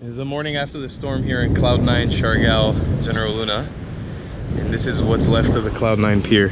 It's the morning after the storm here in Cloud 9, Siargao, General Luna. And this is what's left of the Cloud 9 pier.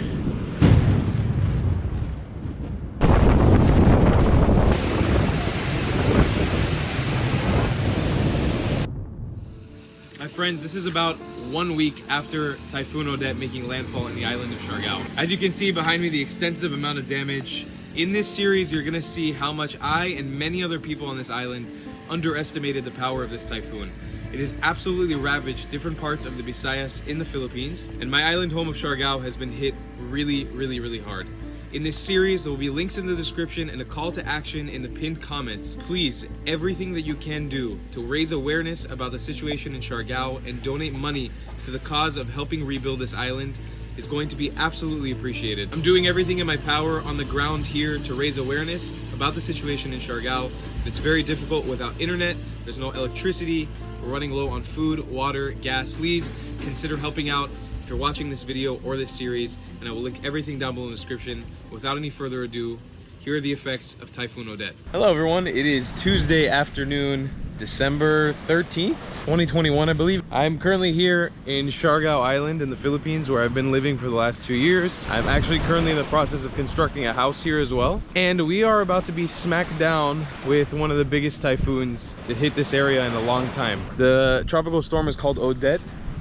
My friends, this is about 1 week after Typhoon Odette making landfall in the island of Siargao. As you can see behind me, the extensive amount of damage. In this series, you're gonna see how much I and many other people on this island underestimated the power of this typhoon. It has absolutely ravaged different parts of the Visayas in the Philippines, and my island home of Siargao has been hit really hard. In this series, there will be links in the description and a call to action in the pinned comments. Please, everything that you can do to raise awareness about the situation in Siargao and donate money to the cause of helping rebuild this island is going to be absolutely appreciated. I'm doing everything in my power on the ground here to raise awareness about the situation in Siargao. It's very difficult without internet, there's no electricity, we're running low on food, water, gas. Please consider helping out if you're watching this video or this series, and I will link everything down below in the description. Without any further ado, here are the effects of Typhoon Odette. Hello everyone, it is Tuesday afternoon, December 13th, 2021 I believe. I'm currently here in Siargao Island in the Philippines where I've been living for the last 2 years. I'm actually currently in the process of constructing a house here as well. And we are about to be smacked down with one of the biggest typhoons to hit this area in a long time. The tropical storm is called Odette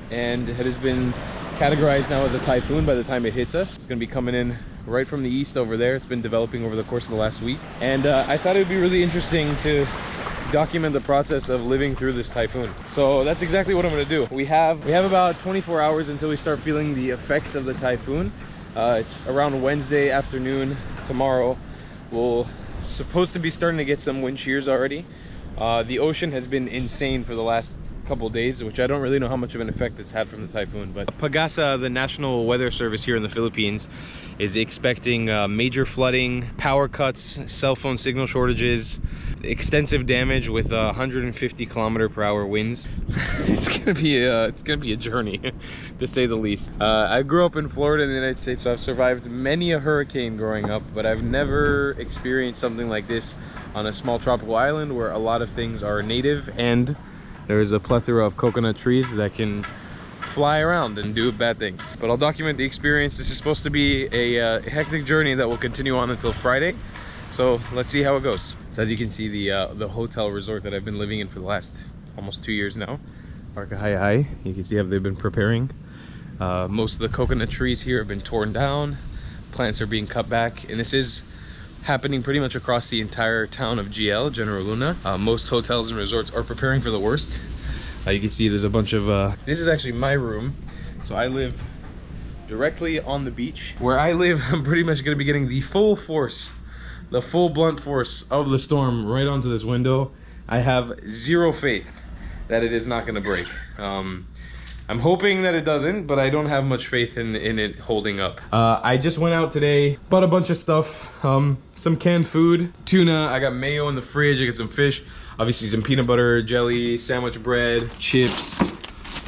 and it has been categorized now as a typhoon by the time it hits us. It's gonna be coming in right from the east over there. It's been developing over the course of the last week. And I thought it would be really interesting to document the process of living through this typhoon. So that's exactly what I'm gonna do. We have about 24 hours until we start feeling the effects of the typhoon. It's around Wednesday afternoon tomorrow. We'll supposed to be starting to get some wind shears already. The ocean has been insane for the last couple days, which I don't really know how much of an effect it's had from the typhoon, but Pagasa, the national weather service here in the Philippines, is expecting major flooding, power cuts, cell phone signal shortages, extensive damage with 150 km/h winds. It's gonna be a journey to say the least. I grew up in Florida in the United States, so I've survived many a hurricane growing up, but I've never experienced something like this on a small tropical island where a lot of things are native and there is a plethora of coconut trees that can fly around and do bad things. But I'll document the experience. This is supposed to be a hectic journey that will continue on until Friday. So let's see how it goes. So as you can see, the hotel resort that I've been living in for the last almost 2 years now, Arca. You can see how they've been preparing. Most of the coconut trees here have been torn down. Plants are being cut back, and this is happening pretty much across the entire town of GL, General Luna. Most hotels and resorts are preparing for the worst. You can see there's a bunch of, this is actually my room. So I live directly on the beach. Where I live, I'm pretty much gonna be getting the full force, the full blunt force of the storm right onto this window. I have zero faith that it is not gonna break. I'm hoping that it doesn't, but I don't have much faith in it holding up. I just went out today, bought a bunch of stuff, some canned food, tuna, I got mayo in the fridge, I got some fish, obviously some peanut butter, jelly, sandwich bread, chips,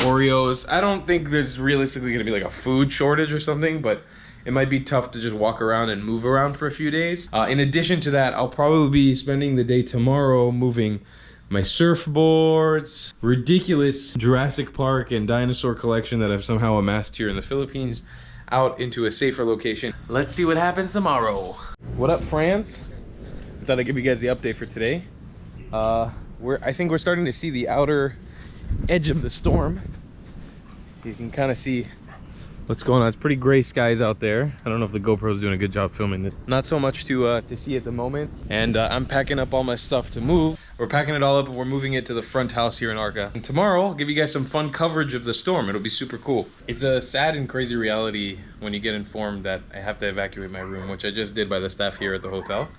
Oreos. I don't think there's realistically gonna be like a food shortage or something, but it might be tough to just walk around and move around for a few days. In addition to that, I'll probably be spending the day tomorrow moving my surfboards, ridiculous Jurassic Park and dinosaur collection that I've somehow amassed here in the Philippines out into a safer location. Let's see what happens tomorrow. What up, France? I thought I'd give you guys the update for today. I think we're starting to see the outer edge of the storm. You can kind of see what's going on. It's pretty gray skies out there. I don't know if the GoPro's doing a good job filming it. Not so much to see at the moment. And I'm packing up all my stuff to move. We're packing it all up and we're moving it to the front house here in Arca. And tomorrow, I'll give you guys some fun coverage of the storm. It'll be super cool. It's a sad and crazy reality when you get informed that I have to evacuate my room, which I just did by the staff here at the hotel.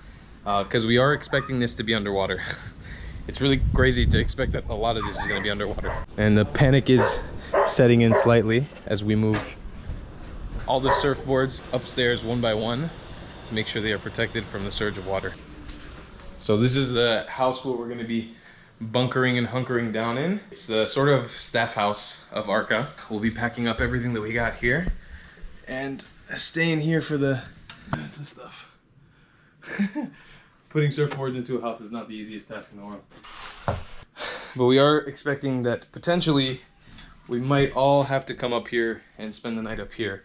Because we are expecting this to be underwater. It's really crazy to expect that a lot of this is gonna be underwater. And the panic is setting in slightly as we move all the surfboards upstairs one by one to make sure they are protected from the surge of water. So this is the house where we're going to be bunkering and hunkering down in. It's the sort of staff house of Arca. We'll be packing up everything that we got here and staying here for the mats and stuff. Putting surfboards into a house is not the easiest task in the world. but we are expecting that potentially we might all have to come up here and spend the night up here.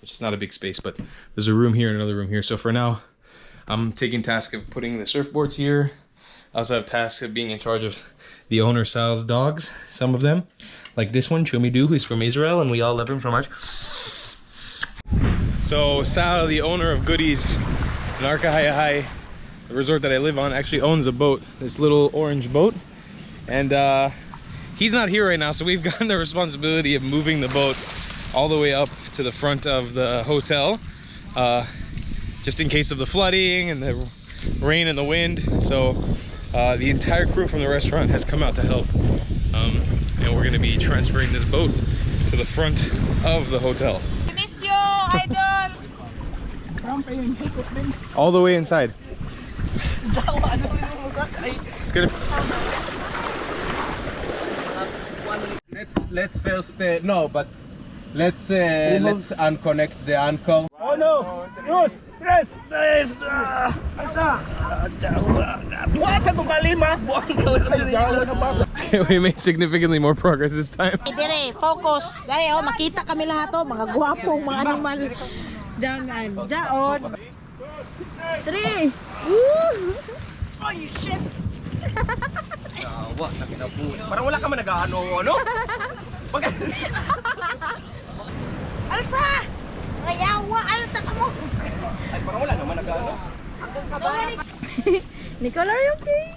Which is not a big space, but there's a room here and another room here. So for now, I'm taking task of putting the surfboards here. I also have task of being in charge of the owner Sal's dogs, some of them. Like this one, Chumidu, who's from Israel, and we all love him so much. So Sal, the owner of Goodies in Arkahayahai, the resort that I live on, actually owns a boat, this little orange boat. And he's not here right now, so we've gotten the responsibility of moving the boat all the way up to the front of the hotel, just in case of the flooding and the rain and the wind. So the entire crew from the restaurant has come out to help, and we're going to be transferring this boat to the front of the hotel. I miss you, idol! All the way inside. It's gonna. Let's first no, but let's unconnect the anchor. Oh no! Yes, press. Okay, we made significantly more progress this time. Dire, focus. Dire, oh, makita kami lahat to, mga gwapong, mga animal. Diyan, diyan. 3. Woo! Oh, you shit. Parang wala ka man nag-ano, ano? Alsa! Ngayawa, alsa ka mo. Ay, parang wala naman nag-ano. Akong kabay. Nicole, are you okay?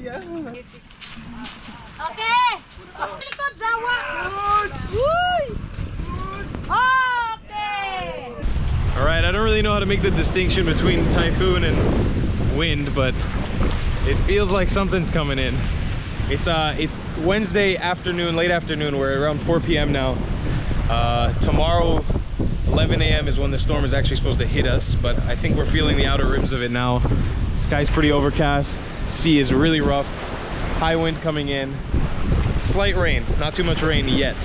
Yeah. Okay. Likod, dawa. Woo! Okay. All right, I don't really know how to make the distinction between typhoon and wind, but it feels like something's coming in. It's Wednesday afternoon, late afternoon. We're around 4 p.m. now. Tomorrow, 11 a.m. is when the storm is actually supposed to hit us, but I think we're feeling the outer rims of it now. Sky's pretty overcast. Sea is really rough. High wind coming in. Slight rain, not too much rain yet.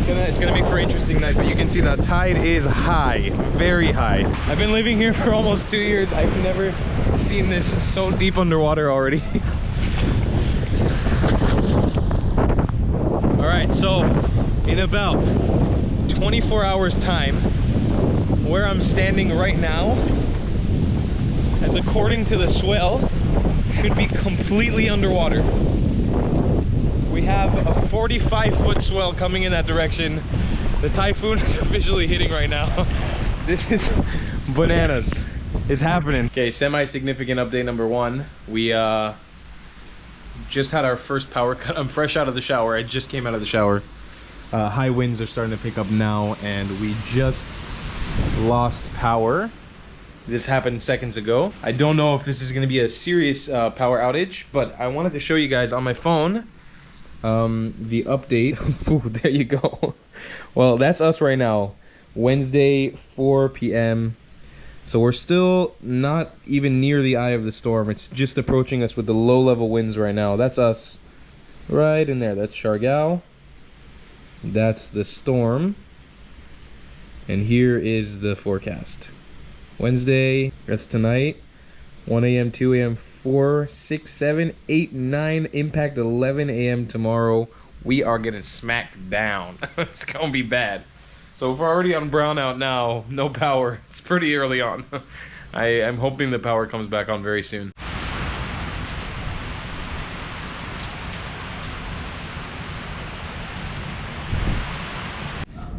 It's gonna make for an interesting night, but you can see the tide is high, very high. I've been living here for almost 2 years. I've never seen this so deep underwater already. All right, so in about 24 hours time, where I'm standing right now, as according to the swell, should be completely underwater. We have a 45-foot swell coming in that direction. The typhoon is officially hitting right now. This is bananas. It's happening. Okay, semi-significant update number 1. We just had our first power cut. I'm fresh out of the shower. I just came out of the shower. High winds are starting to pick up now, and we just lost power. This happened seconds ago. I don't know if this is going to be a serious power outage, but I wanted to show you guys on my phone the update. Ooh, there you go. Well, that's us right now. Wednesday, 4 p.m. So we're still not even near the eye of the storm. It's just approaching us with the low-level winds right now. That's us right in there. That's Siargao. That's the storm. And here is the forecast. Wednesday, that's tonight. 1 a.m., 2 a.m., 4, 6, 7, 8, 9, impact 11 a.m. tomorrow. We are getting smacked down. It's gonna be bad. So if we're already on brownout now, no power. It's pretty early on. I'm hoping the power comes back on very soon.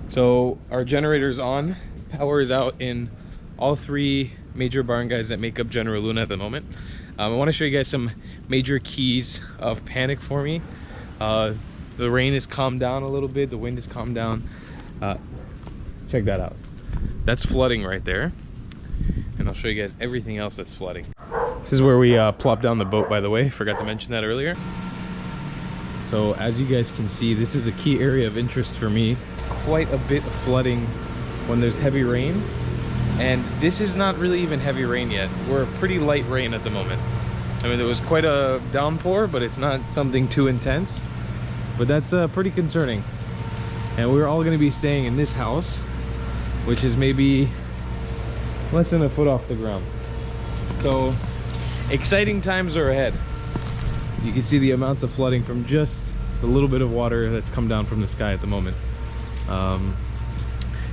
So our generator's on. Power is out in all 3 major barangays that make up General Luna at the moment. I want to show you guys some major keys of panic for me. The rain has calmed down a little bit. The wind has calmed down. Check that out. That's flooding right there. And I'll show you guys everything else that's flooding. This is where we plopped down the boat, by the way. Forgot to mention that earlier. So as you guys can see, this is a key area of interest for me. Quite a bit of flooding when there's heavy rain. And this is not really even heavy rain yet. We're pretty light rain at the moment. I mean, it was quite a downpour, but it's not something too intense. But that's pretty concerning. And we're all gonna be staying in this house, which is maybe less than a foot off the ground. So Exciting times are ahead. You can see the amounts of flooding from just the little bit of water that's come down from the sky at the moment.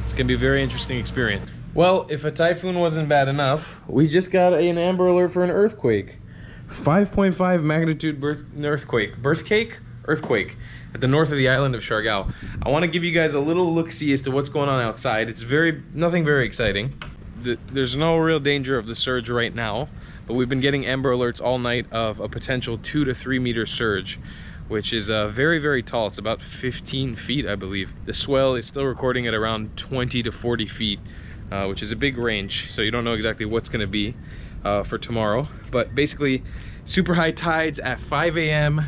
It's gonna be a very interesting experience. Well, if a typhoon wasn't bad enough, we just got an amber alert for an earthquake. 5.5 magnitude earthquake at the north of the island of Siargao. I want to give you guys a little look-see as to what's going on outside. It's nothing very exciting. There's no real danger of the surge right now, but we've been getting amber alerts all night of a potential 2 to 3 meter surge, which is very, very tall. It's about 15 feet, I believe. The swell is still recording at around 20 to 40 feet, which is a big range, so you don't know exactly what's going to be for tomorrow. But basically, super high tides at 5 a.m.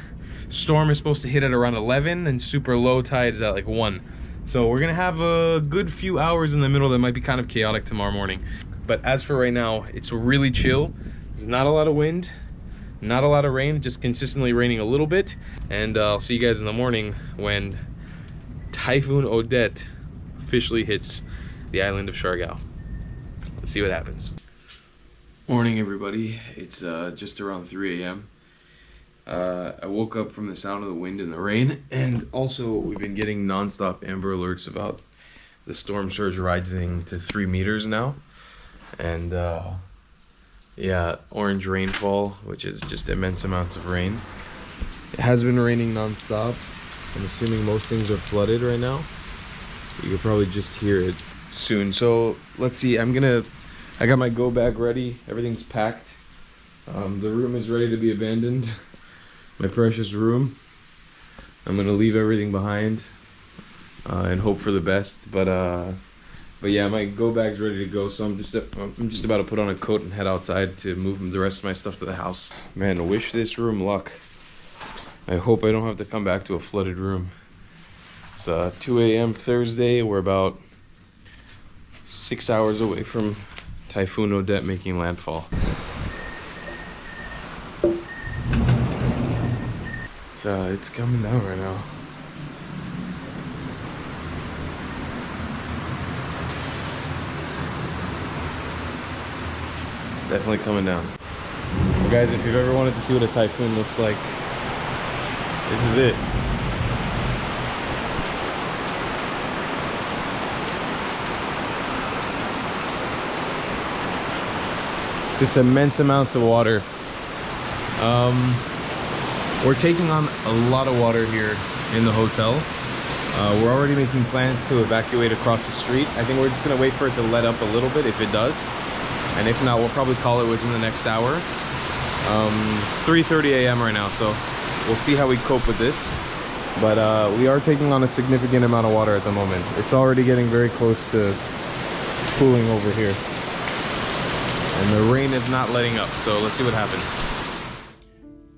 Storm is supposed to hit at around 11, and super low tides at like 1. So we're gonna have a good few hours in the middle that might be kind of chaotic tomorrow morning. But as for right now, it's really chill. There's not a lot of wind, not a lot of rain, just consistently raining a little bit. And I'll see you guys in the morning when Typhoon Odette officially hits the island of Siargao. Let's see what happens. Morning, everybody. It's just around 3 a.m. I woke up from the sound of the wind and the rain, and also we've been getting non-stop amber alerts about the storm surge rising to 3 meters now. And yeah, orange rainfall, which is just immense amounts of rain. It has been raining non-stop. I'm assuming most things are flooded right now. You could probably just hear it soon. So let's see, I got my go bag ready. Everything's packed. The room is ready to be abandoned. My precious room. I'm gonna leave everything behind and hope for the best. But yeah, my go bag's ready to go. So I'm just about to put on a coat and head outside to move the rest of my stuff to the house. Man, wish this room luck. I hope I don't have to come back to a flooded room. It's 2 a.m. Thursday. We're about 6 hours away from Typhoon Odette making landfall. It's coming down right now. It's definitely coming down. Well, guys, if you've ever wanted to see what a typhoon looks like, this is it. It's just immense amounts of water. We're taking on a lot of water here in the hotel. We're already making plans to evacuate across the street. I think we're just gonna wait for it to let up a little bit if it does. And if not, we'll probably call it within the next hour. It's 3:30 a.m. right now, so we'll see how we cope with this. But we are taking on a significant amount of water at the moment. It's already getting very close to pooling over here. And the rain is not letting up, so let's see what happens.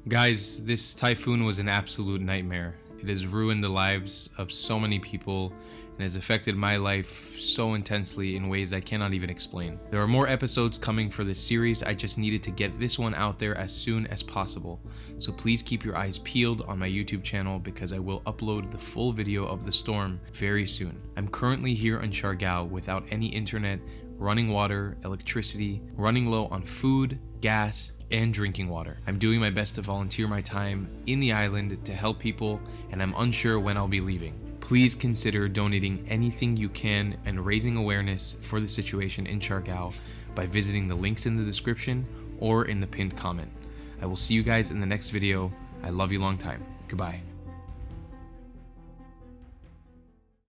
Guys, this typhoon was an absolute nightmare. It has ruined the lives of so many people and has affected my life so intensely in ways I cannot even explain. There are more episodes coming for this series. I just needed to get this one out there as soon as possible. So please keep your eyes peeled on my YouTube channel because I will upload the full video of the storm very soon. I'm currently here in Siargao without any internet, running water, electricity, running low on food, gas, and drinking water. I'm doing my best to volunteer my time in the island to help people, and I'm unsure when I'll be leaving. Please consider donating anything you can and raising awareness for the situation in Siargao by visiting the links in the description or in the pinned comment. I will see you guys in the next video. I love you long time. Goodbye.